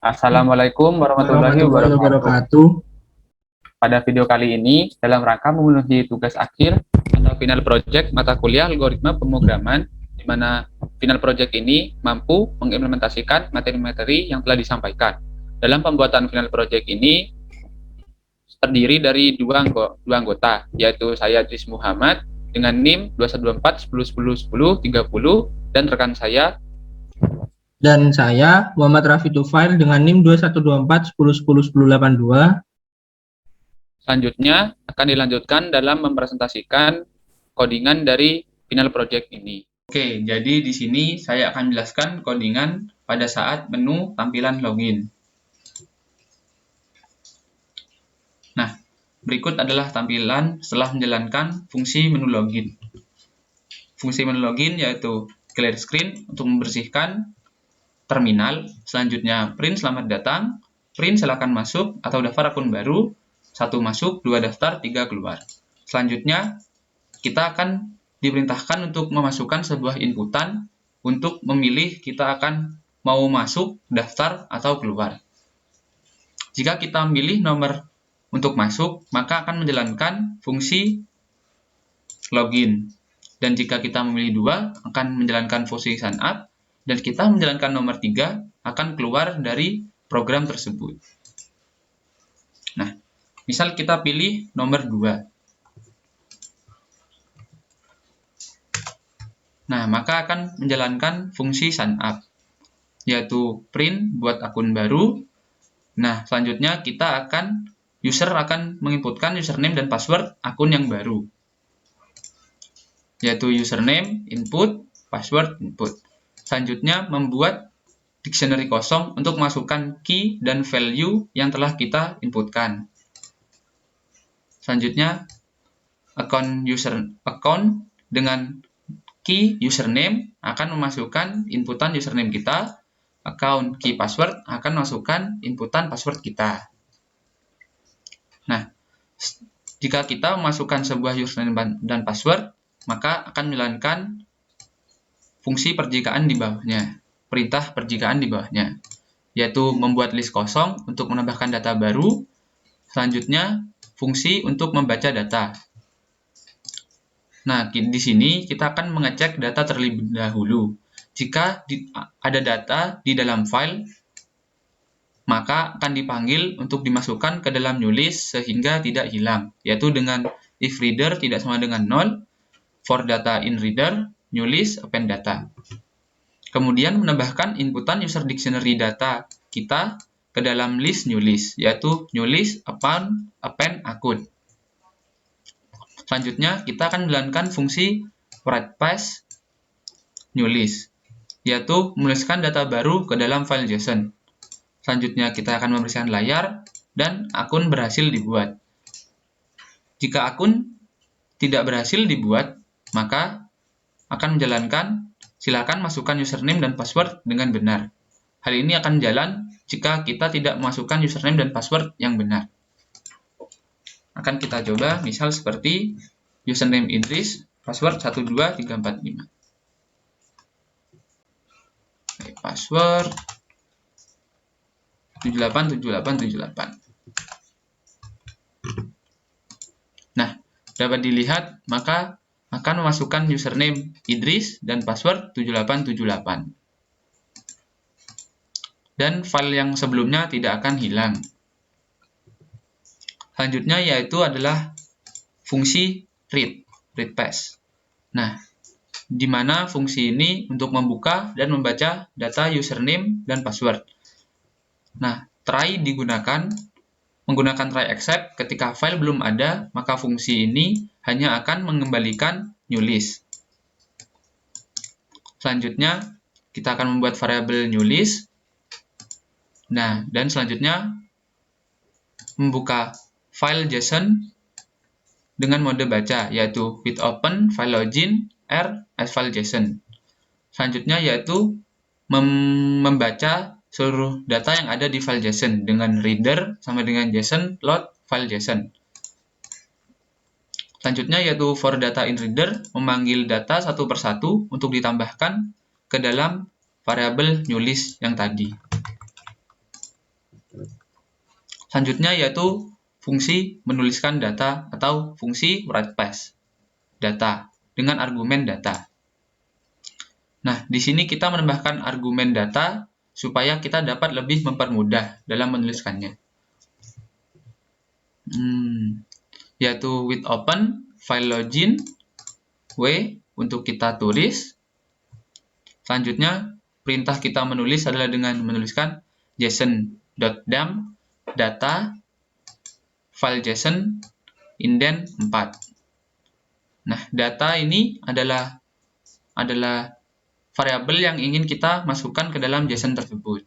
Assalamualaikum warahmatullahi Warahmatullahi wabarakatuh. wabarakatuh. Pada video kali ini, dalam rangka memenuhi tugas akhir atau final project mata kuliah algoritma pemrograman, di mana final project ini mampu mengimplementasikan materi-materi yang telah disampaikan. Dalam pembuatan final project ini terdiri dari dua anggota, yaitu saya Tris Muhammad dengan NIM 2124 10 10 10 30 dan rekan saya. Dan saya Muhammad Rafi Tufail dengan NIM 2124 10 10 10 82. Selanjutnya akan dilanjutkan dalam mempresentasikan codingan dari final project ini. Oke, jadi di sini saya akan menjelaskan codingan pada saat menu tampilan login. Nah, berikut adalah tampilan setelah menjalankan fungsi menu login. Fungsi menu login yaitu clear screen untuk membersihkan terminal, selanjutnya print selamat datang, print silakan masuk atau daftar akun baru, 1 masuk, 2 daftar, 3 keluar. Selanjutnya, kita akan diperintahkan untuk memasukkan sebuah inputan untuk memilih kita akan mau masuk, daftar, atau keluar. Jika kita memilih nomor untuk masuk, maka akan menjalankan fungsi login. Dan jika kita memilih 2, akan menjalankan fungsi sign up, dan kita menjalankan nomor 3, akan keluar dari program tersebut. Nah, misal kita pilih nomor 2. Nah, maka akan menjalankan fungsi sign up, yaitu print buat akun baru. Nah, selanjutnya user akan menginputkan username dan password akun yang baru, yaitu username, input, password, input. Selanjutnya, membuat dictionary kosong untuk masukkan key dan value yang telah kita inputkan. Selanjutnya, account dengan key username akan memasukkan inputan username kita, account key password akan masukkan inputan password kita. Nah, jika kita memasukkan sebuah username dan password, maka akan menjalankan fungsi perjikaan di bawahnya, perintah perjikaan di bawahnya, yaitu membuat list kosong untuk menambahkan data baru, selanjutnya fungsi untuk membaca data. Nah, di sini kita akan mengecek data terlebih dahulu. Jika ada data di dalam file, maka akan dipanggil untuk dimasukkan ke dalam new list sehingga tidak hilang, yaitu dengan if reader tidak sama dengan 0, for data in reader, new list, append data. Kemudian menambahkan inputan user dictionary data kita ke dalam list new list, yaitu new list, append akun. Selanjutnya, kita akan menjalankan fungsi write paste new list, yaitu menuliskan data baru ke dalam file JSON. Selanjutnya, kita akan membersihkan layar dan akun berhasil dibuat. Jika akun tidak berhasil dibuat, maka akan menjalankan silakan masukkan username dan password dengan benar. Hal ini akan jalan jika kita tidak memasukkan username dan password yang benar. Akan kita coba, misal seperti username Idris, password 12345. Oke, password 787878. Nah, dapat dilihat maka akan memasukkan username Idris dan password 7878. Dan file yang sebelumnya tidak akan hilang. Selanjutnya yaitu adalah fungsi read paste. Nah, di mana fungsi ini untuk membuka dan membaca data username dan password. Nah, try digunakan menggunakan try except ketika file belum ada, maka fungsi ini hanya akan mengembalikan new list. Selanjutnya, kita akan membuat variabel new list. Nah, dan selanjutnya membuka file JSON dengan mode baca, yaitu with open file login r as file JSON. Selanjutnya yaitu membaca seluruh data yang ada di file JSON dengan reader sama dengan JSON load file JSON. Selanjutnya yaitu for data in reader memanggil data satu persatu untuk ditambahkan ke dalam variabel new list yang tadi. Selanjutnya yaitu fungsi menuliskan data atau fungsi write paste data dengan argumen data. Nah, di sini kita menambahkan argumen data supaya kita dapat lebih mempermudah dalam menuliskannya. Yaitu with open, file login, w untuk kita tulis. Selanjutnya, perintah kita menulis adalah dengan menuliskan json.dump data file JSON indent 4. Nah, data ini adalah variabel yang ingin kita masukkan ke dalam JSON tersebut.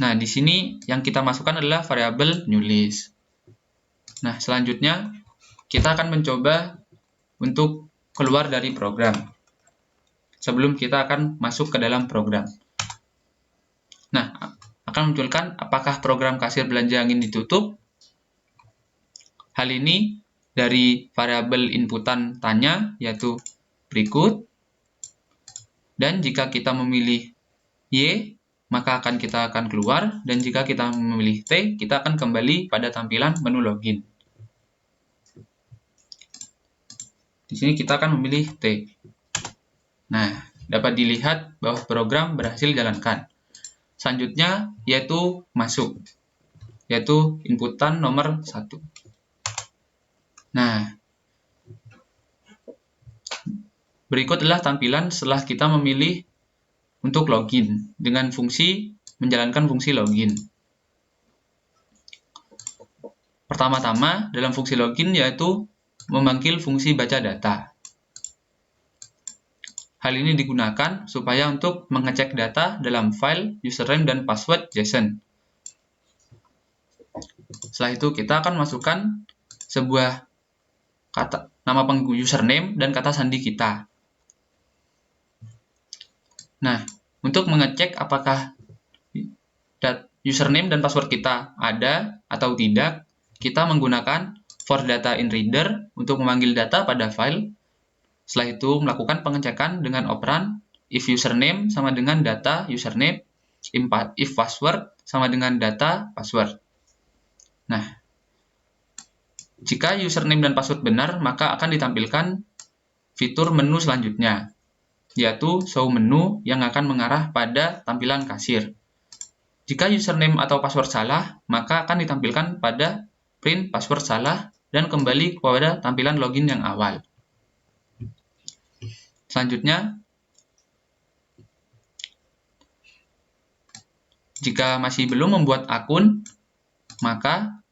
Nah, di sini yang kita masukkan adalah variabel newList. Nah, selanjutnya kita akan mencoba untuk keluar dari program sebelum kita akan masuk ke dalam program. Nah, akan munculkan apakah program kasir belanja yang ingin ditutup. Hal ini dari variabel inputan tanya, yaitu berikut. Dan jika kita memilih Y, maka kita akan keluar. Dan jika kita memilih T, kita akan kembali pada tampilan menu login. Di sini kita akan memilih T. Nah, dapat dilihat bahwa program berhasil dijalankan. Selanjutnya yaitu masuk, yaitu inputan nomor 1. Nah, berikut adalah tampilan setelah kita memilih untuk login dengan fungsi menjalankan fungsi login. Pertama-tama dalam fungsi login yaitu memanggil fungsi baca data. Hal ini digunakan supaya untuk mengecek data dalam file, username, dan password JSON. Setelah itu kita akan masukkan sebuah nama pengguna username dan kata sandi kita. Nah, untuk mengecek apakah username dan password kita ada atau tidak, kita menggunakan for data in reader untuk memanggil data pada file. Setelah itu melakukan pengecekan dengan operan if username sama dengan data username, if password sama dengan data password. Nah, jika username dan password benar, maka akan ditampilkan fitur menu selanjutnya, yaitu show menu yang akan mengarah pada tampilan kasir. Jika username atau password salah, maka akan ditampilkan pada print password salah dan kembali kepada tampilan login yang awal. Selanjutnya, jika masih belum membuat akun, maka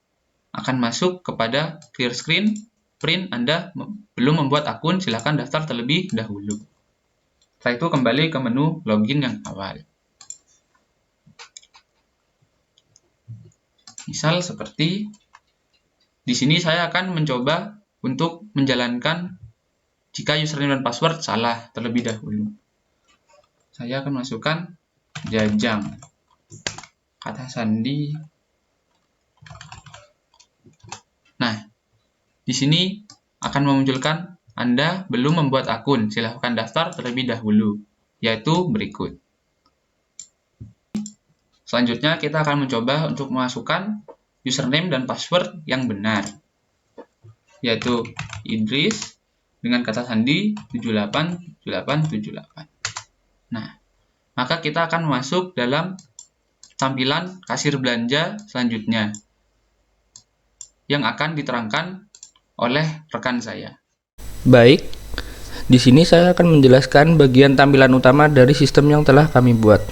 akan masuk kepada clear screen, print Anda belum membuat akun, silakan daftar terlebih dahulu. Setelah itu kembali ke menu login yang awal. Misal seperti di sini saya akan mencoba untuk menjalankan jika username dan password salah terlebih dahulu. Saya akan masukkan Jajang, kata sandi. Nah, di sini akan memunculkan Anda belum membuat akun, silahkan daftar terlebih dahulu, yaitu berikut. Selanjutnya kita akan mencoba untuk memasukkan username dan password yang benar, yaitu Idris dengan kata sandi 787878. Nah, maka kita akan masuk dalam tampilan kasir belanja selanjutnya yang akan diterangkan oleh rekan saya. Baik, di sini saya akan menjelaskan bagian tampilan utama dari sistem yang telah kami buat.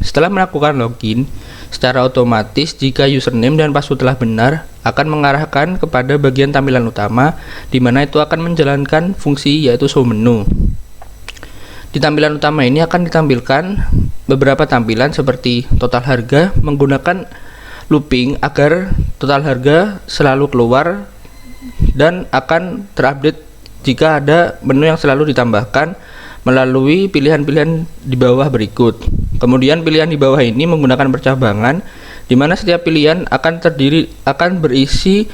Setelah melakukan login, secara otomatis jika username dan password telah benar, akan mengarahkan kepada bagian tampilan utama, di mana itu akan menjalankan fungsi yaitu show menu. Di tampilan utama ini akan ditampilkan beberapa tampilan seperti total harga, menggunakan looping agar total harga selalu keluar dan akan terupdate jika ada menu yang selalu ditambahkan melalui pilihan-pilihan di bawah berikut. Kemudian pilihan di bawah ini menggunakan percabangan, di mana setiap pilihan akan berisi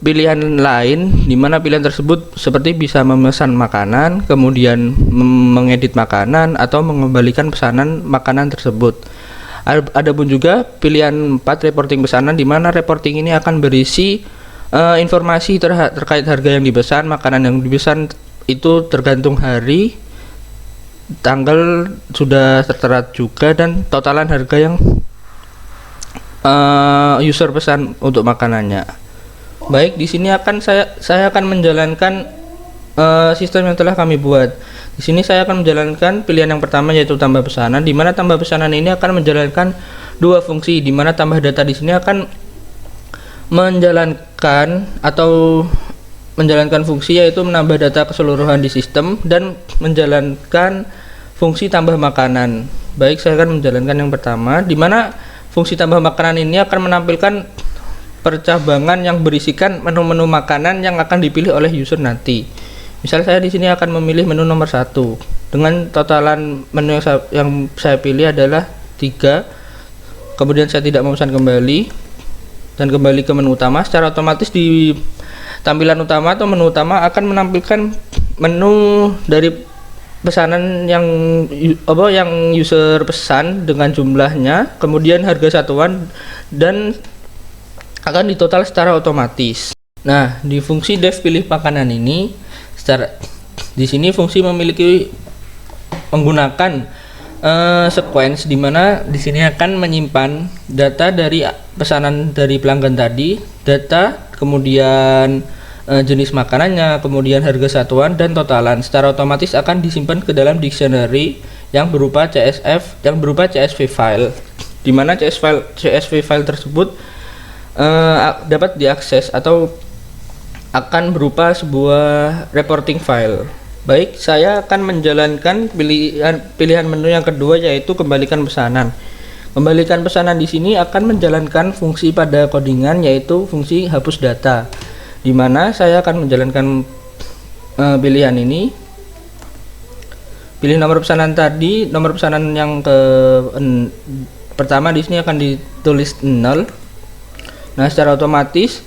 pilihan lain, di mana pilihan tersebut seperti bisa memesan makanan, kemudian mengedit makanan, atau mengembalikan pesanan makanan tersebut. Adapun juga pilihan 4 reporting pesanan, di mana reporting ini akan berisi informasi terkait harga yang dipesan, makanan yang dipesan itu tergantung hari, tanggal sudah tertera juga, dan totalan harga yang user pesan untuk makanannya. Baik, di sini saya akan menjalankan sistem yang telah kami buat. Di sini saya akan menjalankan pilihan yang pertama, yaitu tambah pesanan, di mana tambah pesanan ini akan menjalankan dua fungsi, di mana tambah data di sini akan menjalankan fungsi yaitu menambah data keseluruhan di sistem dan menjalankan fungsi tambah makanan. Baik, saya akan menjalankan yang pertama, di mana fungsi tambah makanan ini akan menampilkan percabangan yang berisikan menu-menu makanan yang akan dipilih oleh user nanti. Misal saya di sini akan memilih menu nomor 1 dengan totalan menu yang saya pilih adalah 3. Kemudian saya tidak memesan kembali dan kembali ke menu utama. Secara otomatis di tampilan utama atau menu utama akan menampilkan menu dari pesanan yang user pesan dengan jumlahnya, kemudian harga satuan, dan akan ditotal secara otomatis. Nah, di fungsi dev pilih makanan ini, di sini fungsi menggunakan sequence, di mana di sini akan menyimpan data dari pesanan dari pelanggan tadi, data, kemudian jenis makanannya, kemudian harga satuan, dan totalan. Secara otomatis akan disimpan ke dalam dictionary yang berupa CSV file, di mana CSV file tersebut dapat diakses atau akan berupa sebuah reporting file. Baik, saya akan menjalankan pilihan menu yang kedua, yaitu kembalikan pesanan. Kembalikan pesanan di sini akan menjalankan fungsi pada codingan, yaitu fungsi hapus data, di mana saya akan menjalankan pilihan ini. Pilih nomor pesanan tadi, nomor pesanan yang pertama di sini akan ditulis 0. Nah, secara otomatis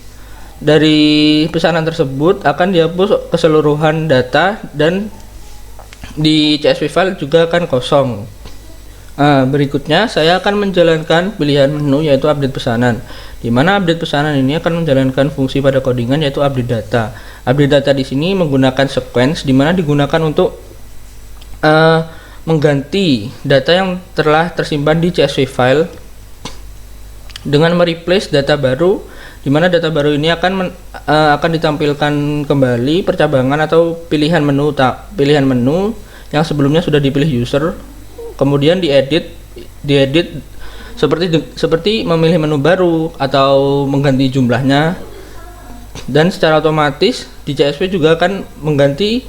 dari pesanan tersebut akan dihapus keseluruhan data dan di CSV file juga akan kosong. Berikutnya saya akan menjalankan pilihan menu, yaitu update pesanan, di mana update pesanan ini akan menjalankan fungsi pada codingan, yaitu update data. Update data di sini menggunakan sequence, di mana digunakan untuk mengganti data yang telah tersimpan di CSV file dengan mereplace data baru, di mana data baru ini akan ditampilkan kembali percabangan atau pilihan menu yang sebelumnya sudah dipilih user, kemudian diedit seperti memilih menu baru atau mengganti jumlahnya, dan secara otomatis di CSV juga akan mengganti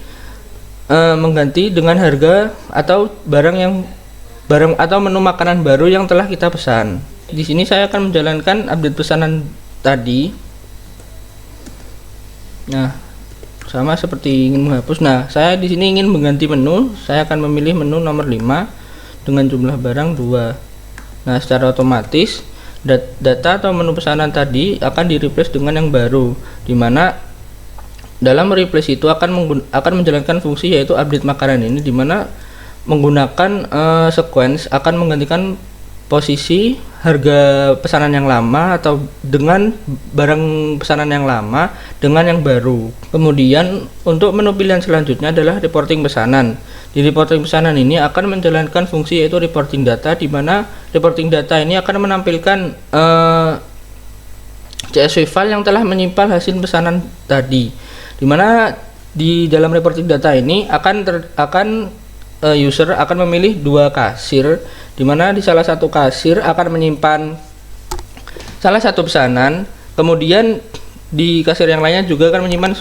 dengan harga atau barang atau menu makanan baru yang telah kita pesan. Di sini saya akan menjalankan update pesanan tadi. Nah, sama seperti ingin menghapus. Nah, saya di sini ingin mengganti menu. Saya akan memilih menu nomor 5 dengan jumlah barang 2. Nah, secara otomatis data atau menu pesanan tadi akan di-replace dengan yang baru, di mana dalam replace itu akan menjalankan fungsi yaitu update makanan ini, di mana menggunakan sequence akan menggantikan posisi harga pesanan yang lama atau dengan barang pesanan yang lama dengan yang baru. Kemudian untuk menu pilihan selanjutnya adalah reporting pesanan. Di reporting pesanan ini akan menjalankan fungsi yaitu reporting data, di mana reporting data ini akan menampilkan CSV file yang telah menyimpan hasil pesanan tadi, di mana di dalam reporting data ini user akan memilih 2 kasir, di mana di salah satu kasir akan menyimpan salah satu pesanan, kemudian di kasir yang lainnya juga akan menyimpan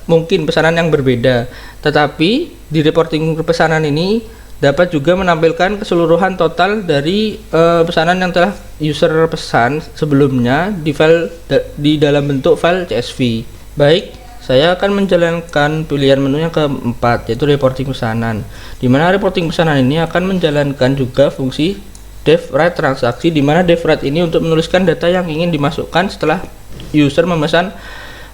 mungkin pesanan yang berbeda. Tetapi di reporting pesanan ini dapat juga menampilkan keseluruhan total dari pesanan yang telah user pesan sebelumnya di dalam bentuk file CSV. Baik, saya akan menjalankan pilihan menu yang keempat, yaitu reporting pesanan, di mana reporting pesanan ini akan menjalankan juga fungsi dev write transaksi, di mana dev write ini untuk menuliskan data yang ingin dimasukkan setelah user memesan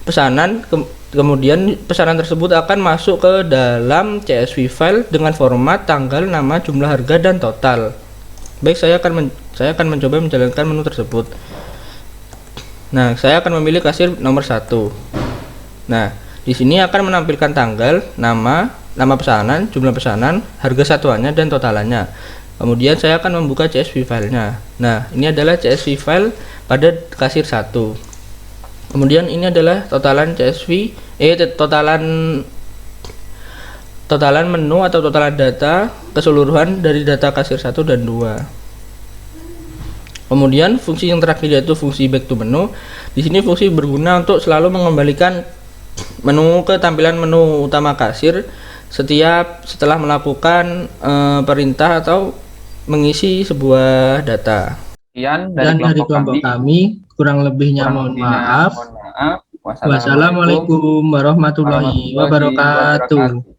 pesanan, kemudian pesanan tersebut akan masuk ke dalam CSV file dengan format tanggal, nama, jumlah harga, dan total. Baik, saya akan Saya akan mencoba menjalankan menu tersebut. Nah, saya akan memilih kasir nomor 1. Nah, di sini akan menampilkan tanggal, nama pesanan, jumlah pesanan, harga satuannya, dan totalannya. Kemudian saya akan membuka CSV filenya. Nah, ini adalah CSV file pada kasir 1. Kemudian ini adalah totalan CSV, totalan menu atau totalan data keseluruhan dari data kasir 1 dan 2. Kemudian fungsi yang terakhir yaitu fungsi back to menu. Di sini fungsi berguna untuk selalu mengembalikan menu ke tampilan menu utama kasir setelah melakukan perintah atau mengisi sebuah data. Sekian Dan dari kelompok kami, kurang lebihnya mohon maaf. Mohon maaf. Wassalamualaikum warahmatullahi wabarakatuh.